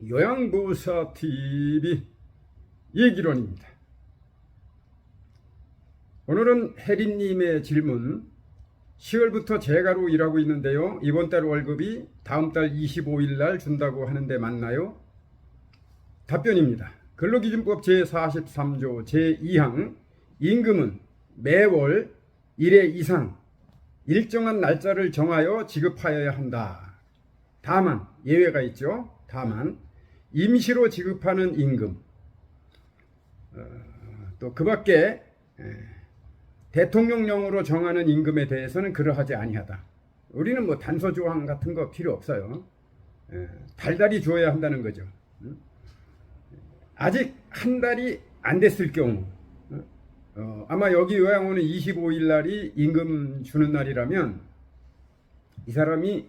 요양보호사 TV 얘기론입니다. 오늘은 혜린님의 질문, 10월부터 재가로 일하고 있는데요. 이번 달 월급이 다음 달 25일 날 준다고 하는데 맞나요? 답변입니다. 근로기준법 제43조 제2항 임금은 매월 1회 이상 일정한 날짜를 정하여 지급하여야 한다. 다만 예외가 있죠. 다만 임시로 지급하는 임금, 또 그 밖에 대통령령으로 정하는 임금에 대해서는 그러하지 아니하다. 우리는 뭐 단서조항 같은 거 필요 없어요. 달달이 줘야 한다는 거죠. 아직 한 달이 안 됐을 경우, 아마 여기 요양원은 25일 날이 임금 주는 날이라면 이 사람이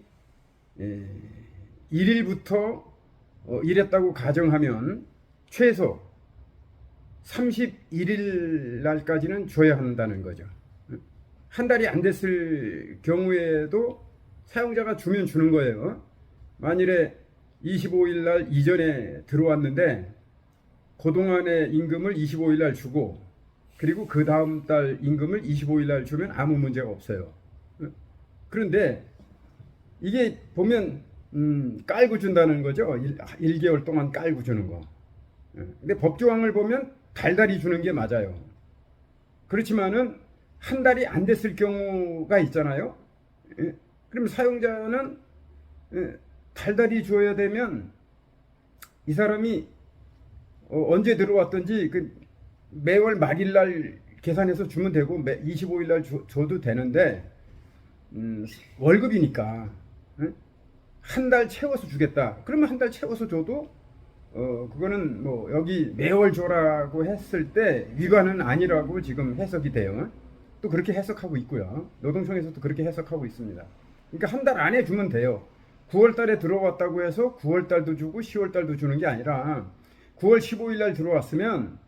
1일부터 일했다고 가정하면 최소 31일 날까지는 줘야 한다는 거죠. 한 달이 안 됐을 경우에도 사용자가 주면 주는 거예요. 만일에 25일 날 이전에 들어왔는데 그동안의 임금을 25일 날 주고 그리고 그 다음 달 임금을 25일 날 주면 아무 문제가 없어요. 그런데 이게 보면 깔고 준다는 거죠. 1개월 동안 깔고 주는 거. 근데 법조항을 보면 달달이 주는 게 맞아요. 그렇지만은 한 달이 안 됐을 경우가 있잖아요. 그럼 사용자는 달달이 줘야 되면 이 사람이 언제 들어왔든지 그 매월 말일날 계산해서 주면 되고 25일 날 줘도 되는데 월급이니까 한 달 채워서 주겠다. 그러면 한 달 채워서 줘도 그거는 뭐 여기 매월 줘라고 했을 때 위반은 아니라고 지금 해석이 돼요. 또 그렇게 해석하고 있고요. 노동청에서도 그렇게 해석하고 있습니다. 그러니까 한 달 안에 주면 돼요. 9월 달에 들어왔다고 해서 9월 달도 주고 10월 달도 주는 게 아니라 9월 15일 날 들어왔으면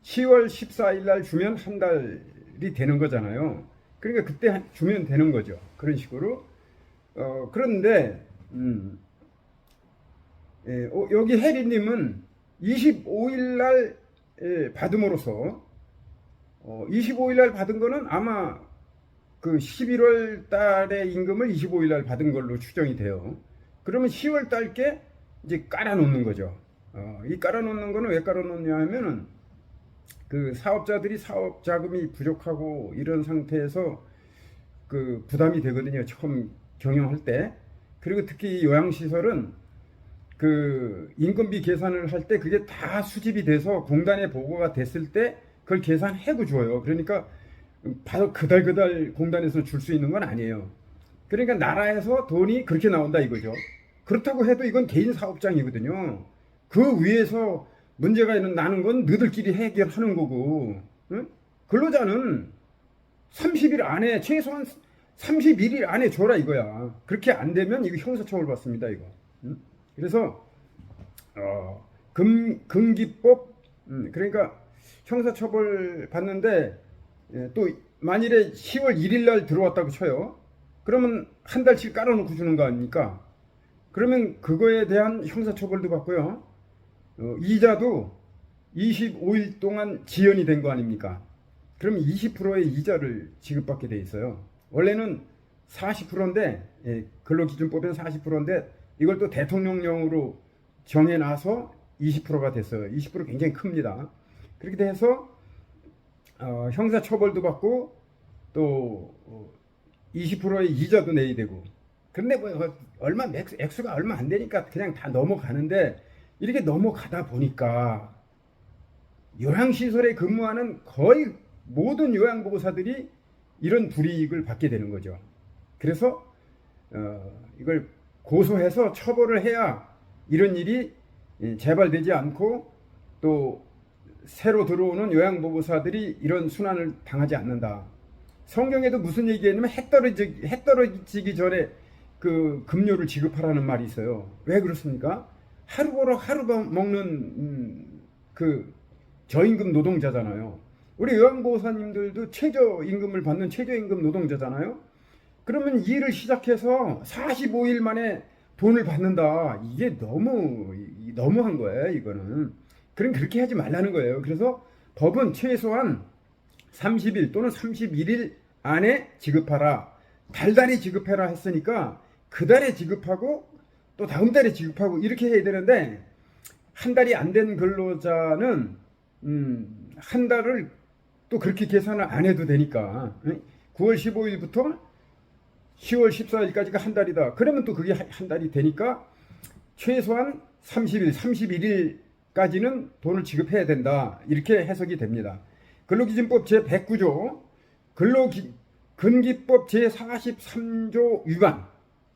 10월 14일 날 주면 한 달이 되는 거잖아요. 그러니까 그때 주면 되는 거죠. 그런 식으로. 그런데 여기 혜리님은 25일 날 받음으로써 25일 날 받은 거는 아마 그 11월 달의 임금을 25일 날 받은 걸로 추정이 돼요. 그러면 10월 달께 이제 깔아놓는 거죠. 이 깔아놓는 거는 왜 깔아놓냐 하면은 그 사업자들이 사업 자금이 부족하고 이런 상태에서 그 부담이 되거든요. 처음 경영할 때. 그리고 특히 요양시설은 그 인건비 계산을 할 때 그게 다 수집이 돼서 공단에 보고가 됐을 때 그걸 계산하고 줘요. 그러니까 바로 그달 공단에서 줄 수 있는 건 아니에요. 그러니까 나라에서 돈이 그렇게 나온다 이거죠. 그렇다고 해도 이건 개인 사업장이거든요. 그 위에서 문제가 나는 건 너희들끼리 해결하는 거고, 응? 근로자는 30일 안에 최소한 31일 안에 줘라 이거야. 그렇게 안 되면 이거 형사처벌 받습니다 이거. 응? 그래서 금기법, 그러니까 형사처벌 받는데 또 만일에 10월 1일 날 들어왔다고 쳐요. 그러면 한 달치 깔아놓고 주는 거 아닙니까? 그러면 그거에 대한 형사처벌도 받고요. 이자도 25일 동안 지연이 된 거 아닙니까? 그럼 20%의 이자를 지급받게 돼 있어요. 원래는 40%인데 근로기준법에는 40%인데 이걸 또 대통령령으로 정해놔서 20%가 됐어요. 20% 굉장히 큽니다. 그렇게 돼서 형사처벌도 받고 또 20%의 이자도 내야 되고. 그런데 뭐 액수가 얼마 안 되니까 그냥 다 넘어가는데 이렇게 넘어가다 보니까 요양시설에 근무하는 거의 모든 요양보호사들이 이런 불이익을 받게 되는 거죠. 그래서 이걸 고소해서 처벌을 해야 이런 일이 재발되지 않고 또 새로 들어오는 요양보호사들이 이런 순환을 당하지 않는다. 성경에도 무슨 얘기했냐면 해 떨어지기 전에 그 급료를 지급하라는 말이 있어요. 왜 그렇습니까? 하루 벌어 하루 먹는 그 저임금 노동자잖아요. 우리 요양보호사님들도 최저임금을 받는 최저임금 노동자잖아요. 그러면 일을 시작해서 45일 만에 돈을 받는다. 이게 너무 너무한 거예요, 이거는. 그럼 그렇게 하지 말라는 거예요. 그래서 법은 최소한 30일 또는 31일 안에 지급하라. 달달이 지급해라 했으니까 그 달에 지급하고 또 다음 달에 지급하고 이렇게 해야 되는데, 한 달이 안 된 근로자는 한 달을 또 그렇게 계산을 안 해도 되니까 9월 15일부터 10월 14일까지가 한 달이다. 그러면 또 그게 한 달이 되니까 최소한 30일, 31일까지는 돈을 지급해야 된다. 이렇게 해석이 됩니다. 근로기준법 제109조 근로근기법 제43조 위반.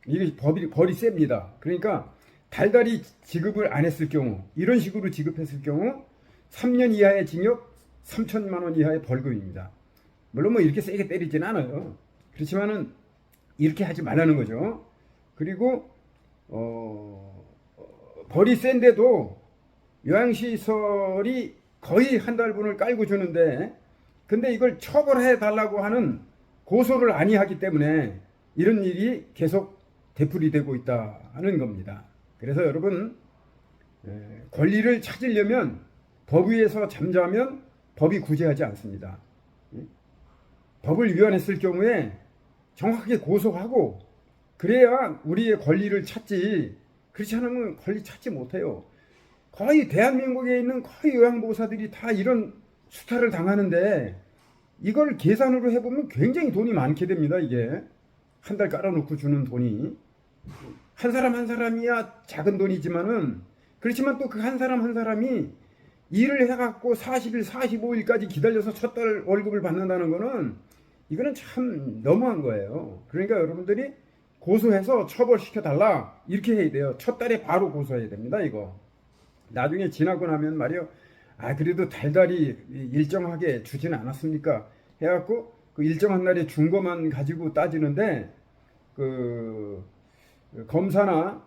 이게 벌이 셉니다. 그러니까 달달이 지급을 안 했을 경우, 이런 식으로 지급했을 경우 3년 이하의 징역, 3천만 원 이하의 벌금입니다. 물론 뭐 이렇게 세게 때리진 않아요. 그렇지만은 이렇게 하지 말라는 거죠. 그리고 벌이 센데도 요양시설이 거의 한 달분을 깔고 주는데, 근데 이걸 처벌해 달라고 하는 고소를 아니 하기 때문에 이런 일이 계속 되풀이되고 있다는 겁니다. 그래서 여러분, 권리를 찾으려면 법 위에서 잠자면 법이 구제하지 않습니다. 법을 위반했을 경우에 정확하게 고소하고 그래야 우리의 권리를 찾지, 그렇지 않으면 권리 찾지 못해요. 거의 대한민국에 있는 거의 요양보호사들이 다 이런 수탈을 당하는데, 이걸 계산으로 해보면 굉장히 돈이 많게 됩니다. 이게 한 달 깔아놓고 주는 돈이 한 사람 한 사람이야 작은 돈이지만은, 그렇지만 또 그 한 사람 한 사람이 일을 해갖고 40일 45일까지 기다려서 첫 달 월급을 받는다는 거는, 이거는 참 너무한 거예요. 그러니까 여러분들이 고소해서 처벌시켜 달라 이렇게 해야 돼요. 첫 달에 바로 고소해야 됩니다. 이거 나중에 지나고 나면 말이요, 그래도 달달이 일정하게 주지는 않았습니까 해갖고 그 일정한 날에 준 것만 가지고 따지는데, 그 검사나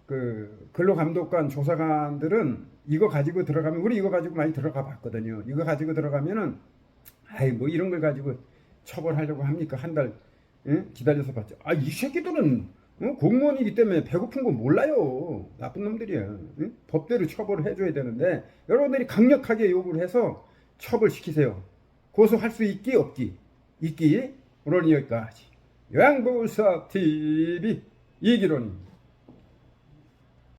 그 근로감독관 조사관들은 이거 가지고 들어가면, 우리 이거 가지고 많이 들어가 봤거든요. 이거 가지고 들어가면은 뭐 이런 걸 가지고 처벌하려고 합니까? 한 달 기다려서 봤죠. 이 새끼들은 공무원이기 때문에 배고픈 거 몰라요. 나쁜 놈들이야. 법대로 처벌을 해줘야 되는데, 여러분들이 강력하게 요구를 해서 처벌시키세요. 고소할 수 있기 없기. 있기. 오늘 여기까지 요양보호사 TV 이기론입니다.